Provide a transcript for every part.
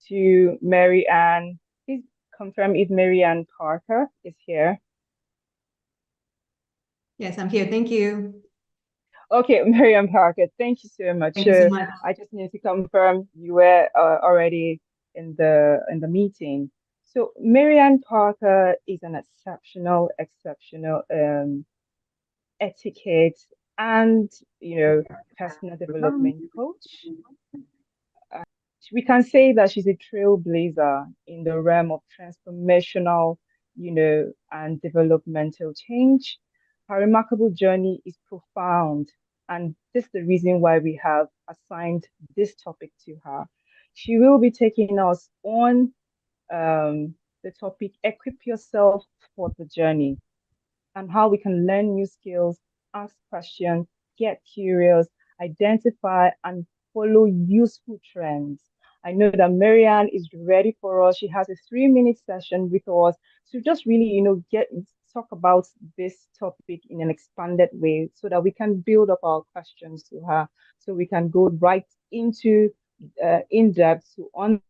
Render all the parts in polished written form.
to Maryanne. Please confirm if Maryanne Parker is here. Yes, I'm here. Thank you. Okay, Maryanne Parker, thank you so much. Thank you so much. I just need to confirm you were already in the meeting. So Maryanne Parker is an exceptional etiquette and personal development coach. Uh, we can say that she's a trailblazer in the realm of transformational, and developmental change. Her remarkable journey is profound, and this is the reason why we have assigned this topic to her. She will be taking us on the topic Equip Yourself for the Journey, and how we can learn new skills, ask questions, get curious, identify and follow useful trends. I know that Maryanne is ready for us. She has a 3 minute session with us to just really, get talk about this topic in an expanded way so that we can build up our questions to her so we can go right into in depth to on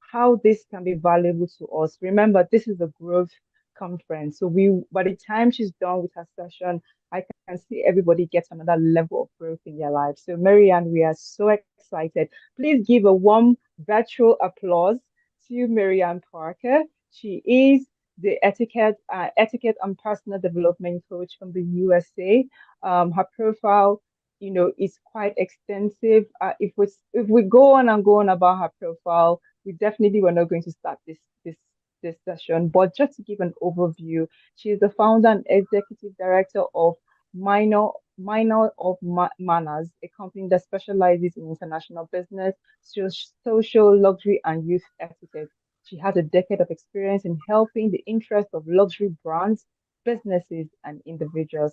how this can be valuable to us. Remember, this is a growth conference. So by the time she's done with her session, I can see everybody gets another level of growth in their life. So Maryanne, we are so excited. Please give a warm virtual applause to Maryanne Parker. She is the etiquette and personal development coach from the USA. Her profile, is quite extensive. If we go on and go on about her profile, we definitely were not going to start this session. But just to give an overview, she is the founder and executive director of Manners, a company that specializes in international business, social luxury, and youth etiquette. She has a decade of experience in helping the interests of luxury brands, businesses, and individuals.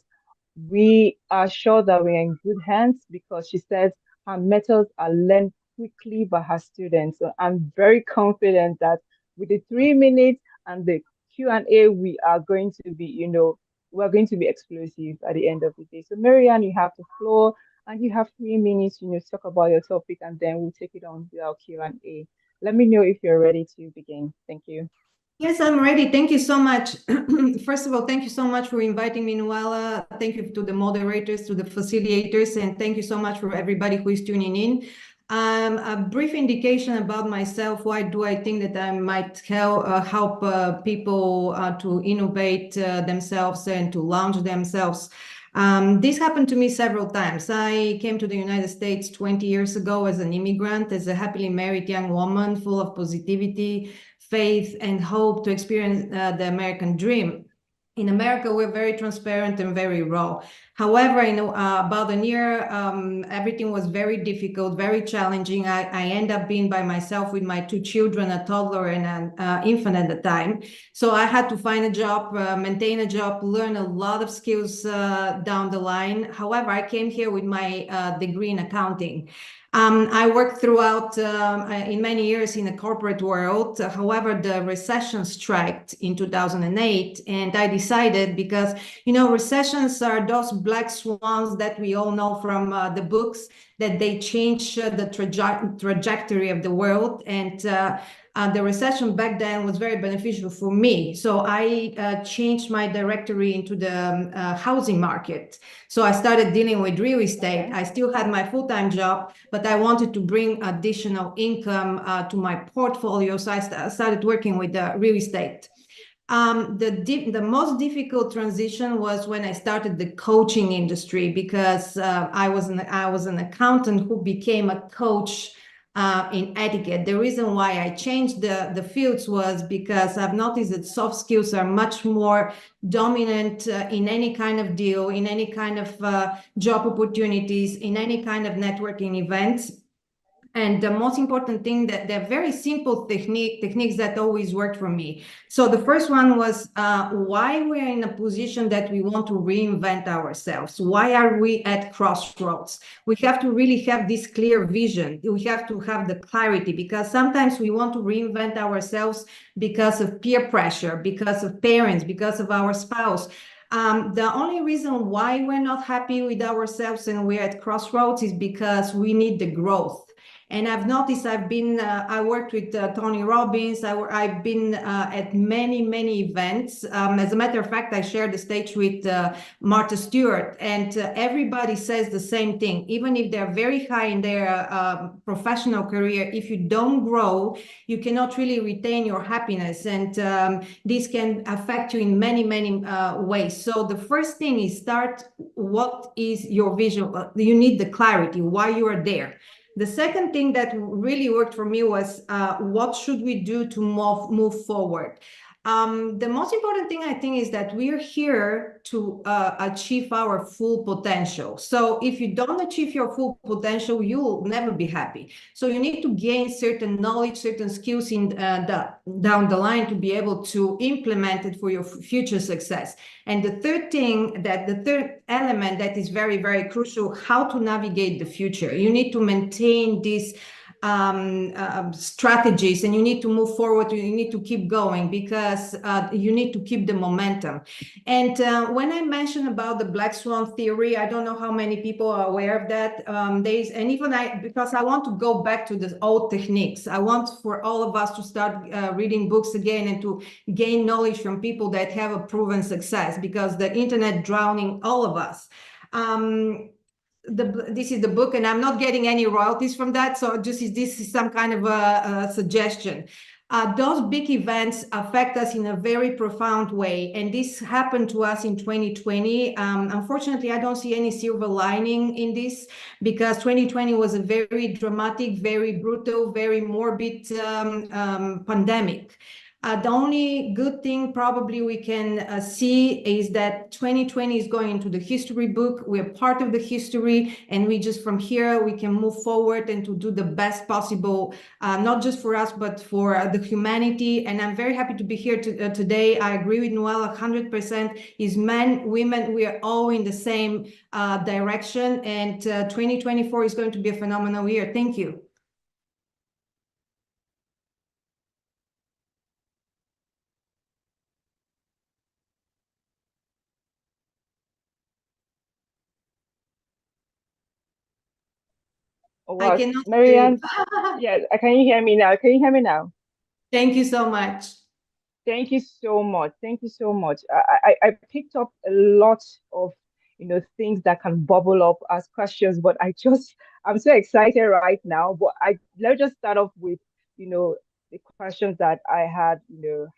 We are sure that we're in good hands because she says her methods are learned quickly by her students. So I'm very confident that with the 3 minutes and the Q&A, we're going to be explosive at the end of the day. So Maryanne, you have the floor and you have 3 minutes, to talk about your topic and then we'll take it on with our Q&A. Let me know if you're ready to begin. Thank you. Yes, I'm ready. Thank you so much. First of all, thank you so much for inviting me, Noella. Thank you to the moderators, to the facilitators, and thank you so much for everybody who is tuning in. A brief indication about myself. Why do I think that I might help people to innovate themselves and to launch themselves? This happened to me several times. I came to the United States 20 years ago as an immigrant, as a happily married young woman, full of positivity, faith, and hope to experience the American dream. In America, we're very transparent and very raw. However, about a year, everything was very difficult, very challenging. I end up being by myself with my two children, a toddler and an infant at the time. So I had to find a job, maintain a job, learn a lot of skills down the line. However, I came here with my degree in accounting. I worked throughout in many years in the corporate world. However, the recession struck in 2008, and I decided, because recessions are those black swans that we all know from the books, that they change the trajectory of the world. And the recession back then was very beneficial for me. So I changed my directory into the housing market. So I started dealing with real estate. I still had my full-time job, but I wanted to bring additional income to my portfolio. So I started working with real estate. The most difficult transition was when I started the coaching industry, because I was an accountant who became a coach in etiquette. The reason why I changed the fields was because I've noticed that soft skills are much more dominant in any kind of deal, in any kind of job opportunities, in any kind of networking events. And the most important thing, that they're very simple techniques that always worked for me. So the first one was why we're in a position that we want to reinvent ourselves. Why are we at crossroads? We have to really have this clear vision. We have to have the clarity, because sometimes we want to reinvent ourselves because of peer pressure, because of parents, because of our spouse. The only reason why we're not happy with ourselves and we're at crossroads is because we need the growth. And I've noticed I worked with Tony Robbins. I've been at many events. As a matter of fact, I shared the stage with Martha Stewart, and everybody says the same thing. Even if they're very high in their professional career, if you don't grow, you cannot really retain your happiness. And this can affect you in many ways. So the first thing is start. What is your vision? You need the clarity, why you are there. The second thing that really worked for me was what should we do to move forward? The most important thing I think is that we're here to achieve our full potential. So if you don't achieve your full potential, you'll never be happy. So you need to gain certain knowledge, certain skills down the line to be able to implement it for your future success. And the third element that is very crucial, how to navigate the future. You need to maintain these strategies, and you need to move forward. You need to keep going because you need to keep the momentum. And when I mentioned about the black swan theory, I don't know how many people are aware of that. Because I want to go back to the old techniques. I want for all of us to start reading books again and to gain knowledge from people that have a proven success, because the internet drowning all of us. This is the book, and I'm not getting any royalties from that, so this is some kind of a suggestion. Those big events affect us in a very profound way, and this happened to us in 2020. Unfortunately, I don't see any silver lining in this, because 2020 was a very dramatic, very brutal, very morbid pandemic. The only good thing probably we can see is that 2020 is going into the history book. We're part of the history, and we just from here, we can move forward and to do the best possible, not just for us, but for the humanity. And I'm very happy to be here today. I agree with Noelle 100%. Is men, women, we are all in the same direction. And 2024 is going to be a phenomenal year. Thank you. Oh, I wow. cannot hear you. Maryanne, yeah, can you hear me now? Can you hear me now? Thank you so much. Thank you so much. Thank you so much. I picked up a lot of, things that can bubble up as questions, but I'm so excited right now. But let's just start off with, the questions that I had,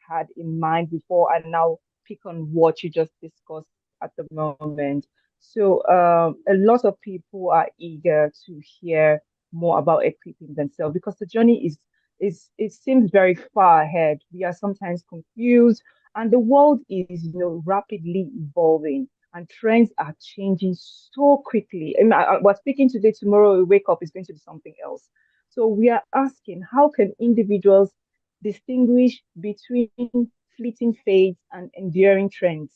had in mind before, and now pick on what you just discussed at the moment. So, a lot of people are eager to hear more about equipping themselves because the journey it seems very far ahead. We are sometimes confused, and the world is, rapidly evolving, and trends are changing so quickly. We're speaking today, tomorrow we wake up, it's going to be something else. So we are asking, how can individuals distinguish between fleeting fads and enduring trends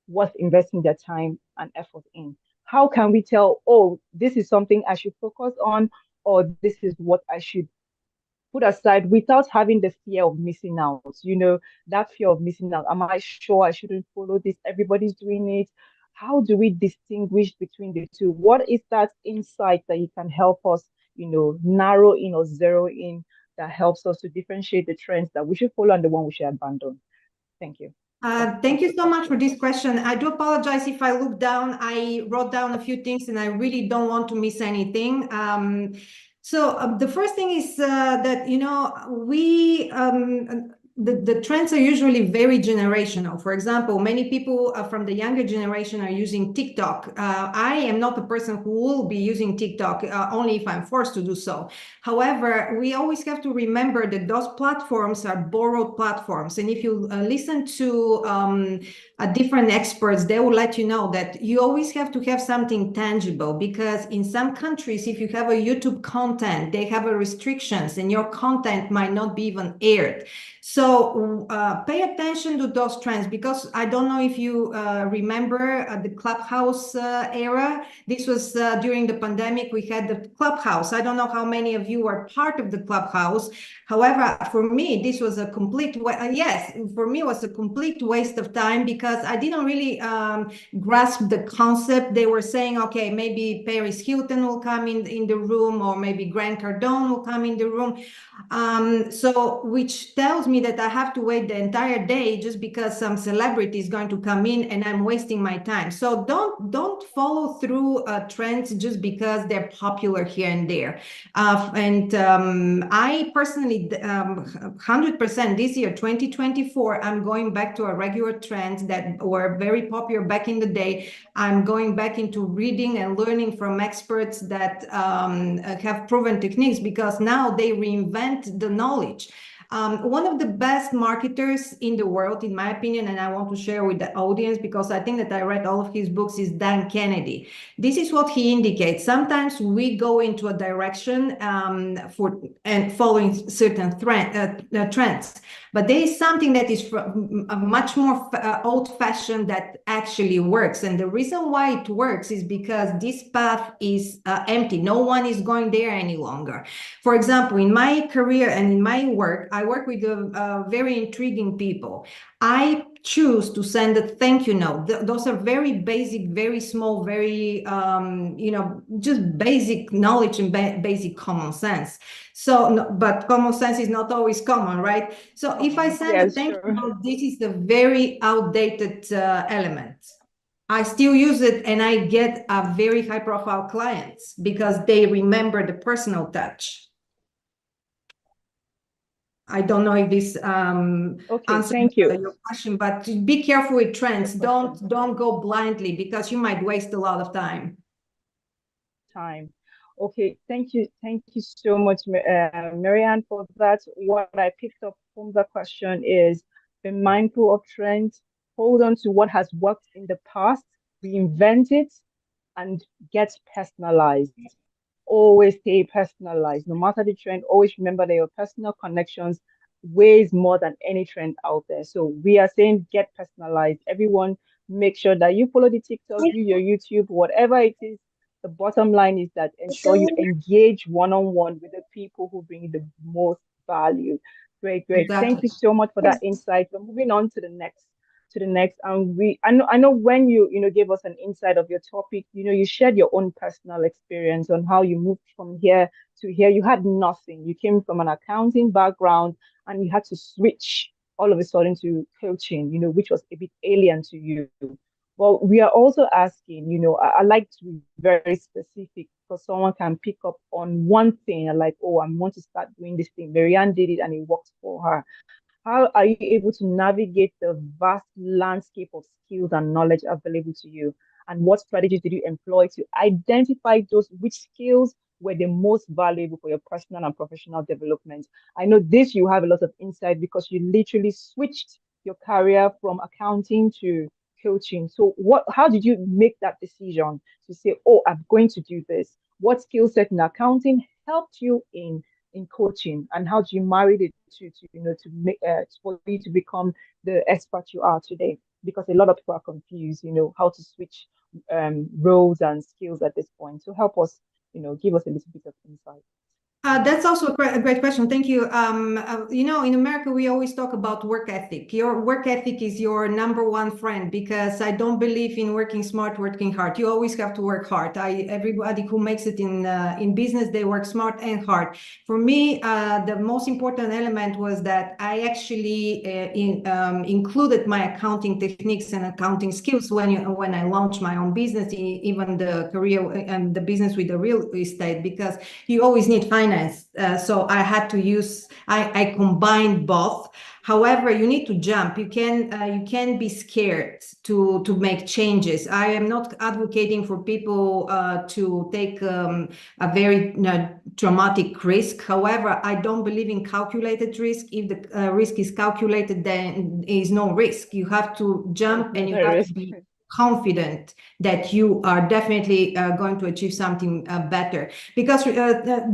worth investing their time and effort in? How can we tell, oh, this is something I should focus on, or this is what I should put aside without having the fear of missing out? That fear of missing out. Am I sure I shouldn't follow this? Everybody's doing it. How do we distinguish between the two? What is that insight that you can help us, narrow in or zero in, that helps us to differentiate the trends that we should follow and the one we should abandon? Thank you. Thank That's you the so much for question. this question. I do apologize if I look down. I wrote down a few things and I really don't want to miss anything. So the first thing is that, the trends are usually very generational. For example, many people from the younger generation are using TikTok. I am not a person who will be using TikTok only if I'm forced to do so. However, we always have to remember that those platforms are borrowed platforms. And if you listen to different experts, they will let you know that you always have to have something tangible, because in some countries, if you have a YouTube content, they have restrictions and your content might not be even aired. So pay attention to those trends, because I don't know if you remember the Clubhouse era. This was during the pandemic. We had the Clubhouse. I don't know how many of you are part of the Clubhouse. However, for me, this was a complete yes, for me, it was a complete waste of time, because I didn't really grasp the concept. They were saying, okay, maybe Paris Hilton will come in the room, or maybe Grant Cardone will come in the room. So which tells me that I have to wait the entire day just because some celebrity is going to come in, and I'm wasting my time. So don't follow through trends just because they're popular here and there. I personally, 100% this year, 2024, I'm going back to a regular trends that were very popular back in the day. I'm going back into reading and learning from experts that have proven techniques, because now they reinvent the knowledge. One of the best marketers in the world, in my opinion, and I want to share with the audience because I think that I read all of his books, is Dan Kennedy. This is what he indicates. Sometimes we go into a direction and following certain trends, but there is something that is much more old-fashioned that actually works. And the reason why it works is because this path is empty. No one is going there any longer. For example, in my career and in my work, I work with very intriguing people. I choose to send a thank you note. Those are very basic, very small, very, just basic knowledge and basic common sense. So, no, but common sense is not always common, right? So if I send a Yes, thank you sure. note, this is the very outdated element. I still use it, and I get a very high profile clients because they remember the personal touch. I don't know if this Okay, answers thank you. your question, but be careful with trends. Good question. Don't go blindly, because you might waste a lot of time. Time. Okay, thank you so much, Maryanne, for that. What I picked up from the question is be mindful of trends, hold on to what has worked in the past, reinvent it, and get personalized. Always stay personalized. No matter the trend, always remember that your personal connections weighs more than any trend out there. So we are saying get personalized. Everyone, make sure that you follow the TikTok, you your YouTube, whatever it is. The bottom line is that ensure you engage one-on-one with the people who bring the most value. Great, great. Thank Exactly. you so much for that insight. We're moving on to the next. And I know when you gave us an insight of your topic, you shared your own personal experience on how you moved from here to here. You had nothing. You came from an accounting background and you had to switch all of a sudden to coaching, which was a bit alien to you. Well, we are also asking, I like to be very specific because someone can pick up on one thing and like, oh, I want to start doing this thing. Maryanne did it and it worked for her. How are you able to navigate the vast landscape of skills and knowledge available to you? And what strategies did you employ to identify which skills were the most valuable for your personal and professional development? I know this you have a lot of insight because you literally switched your career from accounting to coaching. So how did you make that decision to say, oh, I'm going to do this? What skill set in accounting helped you in coaching, and how do you marry the two to make for you to become the expert you are today? Because a lot of people are confused, how to switch roles and skills at this point. So help us, give us a little bit of insight. That's also a great question. Thank you. In America, we always talk about work ethic. Your work ethic is your number one friend, because I don't believe in working smart, working hard. You always have to work hard. Everybody who makes it in business, they work smart and hard. For me, the most important element was that I actually included my accounting techniques and accounting skills when I launched my own business, even the career and the business with the real estate, because you always need finance. So I had to I combined both. However, you need to jump. You can be scared to make changes. I am not advocating for people to take a very traumatic risk. However, I don't believe in calculated risk. If the risk is calculated, then there is no risk. You have to jump, and you There have to is. be confident that you are definitely going to achieve something better. Because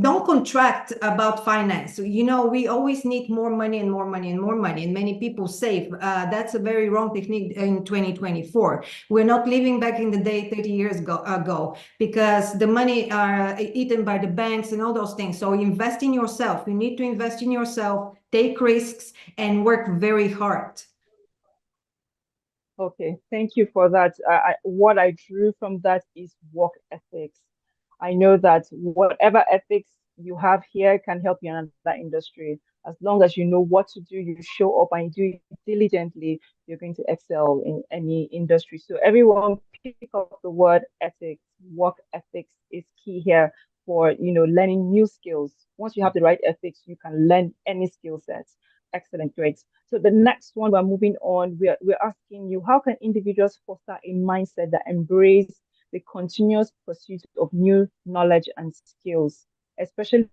don't contract about finance. You know, we always need more money and more money and more money, and many people save. That's a very wrong technique in 2024. We're not living back in the day 30 years ago, because the money are eaten by the banks and all those things. So invest in yourself. You need to invest in yourself, take risks, and work very hard. Okay, thank you for that. What I drew from that is work ethics. I know that whatever ethics you have here can help you in that industry. As long as you know what to do, you show up and you do it diligently, you're going to excel in any industry. So everyone pick up the word ethics. Work ethics is key here for, learning new skills. Once you have the right ethics, you can learn any skill sets. Excellent, great. So the next one we're moving on, we're asking you, how can individuals foster a mindset that embrace the continuous pursuit of new knowledge and skills, especially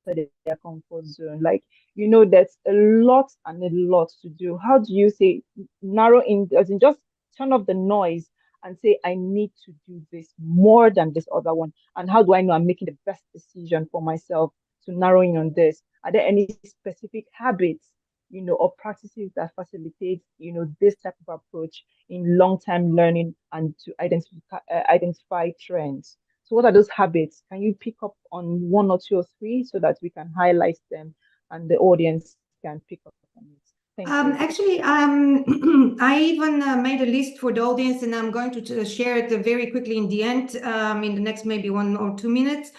their comfort zone? Like, there's a lot and a lot to do. How do you say narrow in, as in just turn off the noise and say, I need to do this more than this other one? And how do I know I'm making the best decision for myself to narrow in on this? Are there any specific habits, or practices that facilitate, this type of approach in long-term learning and to identify trends? So what are those habits? Can you pick up on one or two or three so that we can highlight them and the audience can pick up on it? Thank you. Actually, I even made a list for the audience, and I'm going to share it very quickly in the end, in the next maybe 1 or 2 minutes.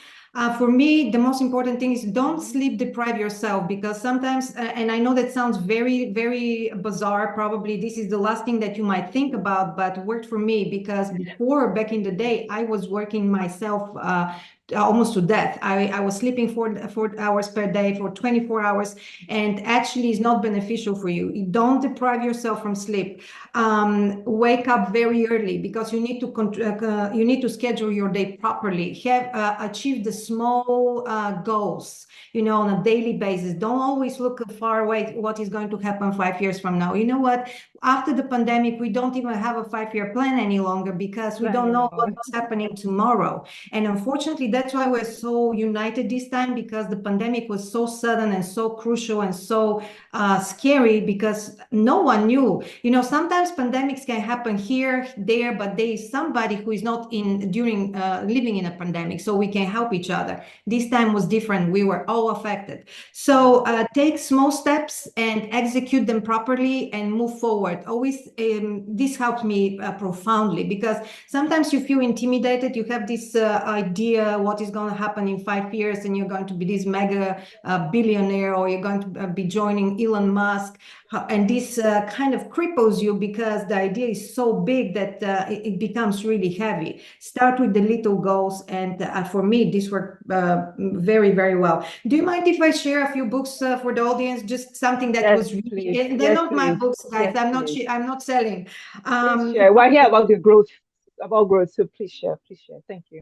For me, the most important thing is don't sleep deprive yourself, because sometimes, and I know that sounds very, very bizarre. Probably this is the last thing that you might think about, but worked for me, because before, back in the day, I was working myself almost to death. I was sleeping 4 hours per day for 24 hours, and actually is not beneficial for you. Don't deprive yourself from sleep. Wake up very early, because you need to schedule your day properly. Have achieve the small goals, on a daily basis. Don't always look far away what is going to happen 5 years from now. You know what? After the pandemic, we don't even have a 5-year plan any longer, because we don't know what's happening tomorrow. And unfortunately, that's why we're so united this time, because the pandemic was so sudden and so crucial and so scary, because no one knew. Sometimes pandemics can happen here, there, but there is somebody who is not during living in a pandemic, so we can help each other. This time was different. We were all affected. So take small steps and execute them properly and move forward. Always, this helps me profoundly, because sometimes you feel intimidated. You have this idea what is going to happen in 5 years, and you're going to be this mega billionaire, or you're going to be joining Elon Musk. And this kind of cripples you, because the idea is so big that it becomes really heavy. Start with the little goals, and for me, this worked very, very well. Do you mind if I share a few books for the audience? Just something that was really, Please. they're Yes, not my please. books, guys. Yes, please. I'm not selling. Please share. We're here about the growth, about growth. So please share. Please share. Thank you.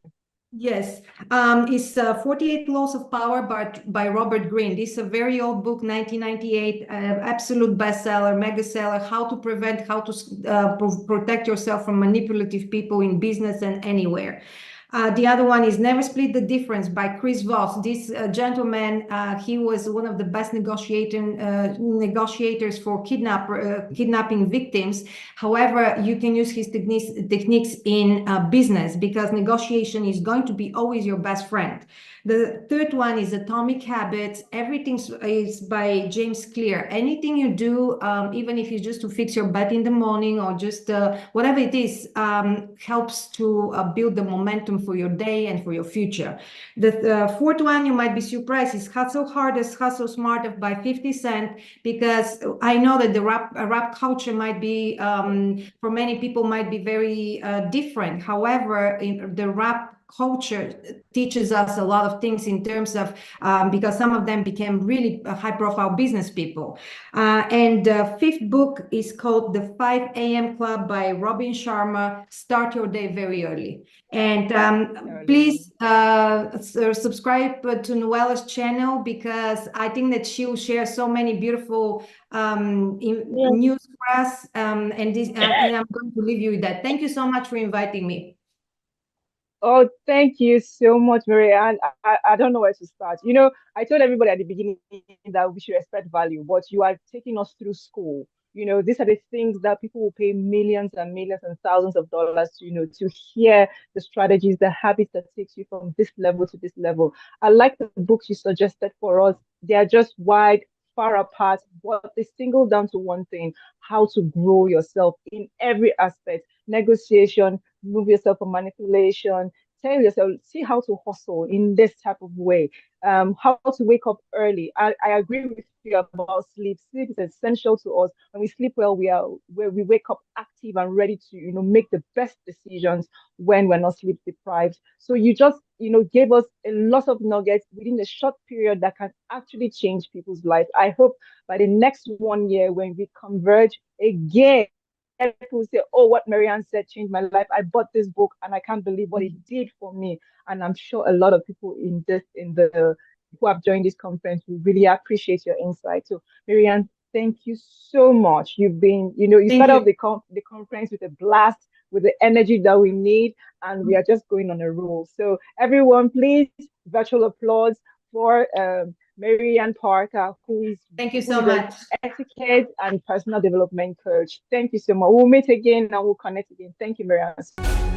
Yes, it's 48 Laws of Power by Robert Greene. This is a very old book, 1998, absolute bestseller, mega seller. How to protect yourself from manipulative people in business and anywhere. The other one is Never Split the Difference by Chris Voss. This gentleman, he was one of the best negotiators for kidnapping victims. However, you can use his techniques in business, because negotiation is going to be always your best friend. The third one is Atomic Habits. Everything is by James Clear. Anything you do, even if it's just to fix your bed in the morning, or just whatever it is, helps to build the momentum for your day and for your future. The fourth one, you might be surprised, is Hustle Hardest, Hustle Smarter by 50 Cent, because I know that the rap culture might be, for many people, might be very different. However, the rap culture teaches us a lot of things in terms of, because some of them became really high-profile business people. And the fifth book is called The 5 a.m. Club by Robin Sharma. Start your day very early. And please subscribe to Noella's channel, because I think that she will share so many beautiful news for us. And I'm going to leave you with that. Thank you so much for inviting me. Oh, thank you so much, Maryanne. I don't know where to start. I told everybody at the beginning that we should expect value, but you are taking us through school. These are the things that people will pay millions and millions and thousands of dollars, to hear the strategies, the habits that takes you from this level to this level. I like the books you suggested for us. They are just wide, far apart, but they single down to one thing: how to grow yourself in every aspect. Negotiation, remove yourself from manipulation, tell yourself, see how to hustle in this type of way, how to wake up early. I agree with you about sleep. Sleep is essential to us. When we sleep well, we wake up active and ready to, make the best decisions when we're not sleep deprived. So you just, gave us a lot of nuggets within a short period that can actually change people's lives. I hope by the next 1 year, when we converge again, people say, "Oh, what Maryanne said changed my life. I bought this book and I can't believe what it did for me." And I'm sure a lot of people who have joined this conference will really appreciate your insight. So, Maryanne, thank you so much. You've been, you Thank started off you. the conference with a blast, with the energy that we need, and we are just going on a roll. So, everyone, please, virtual applause for Maryanne Parker, Thank you who so is an much. etiquette and personal development coach. Thank you so much. We'll meet again and we'll connect again. Thank you, Marianne.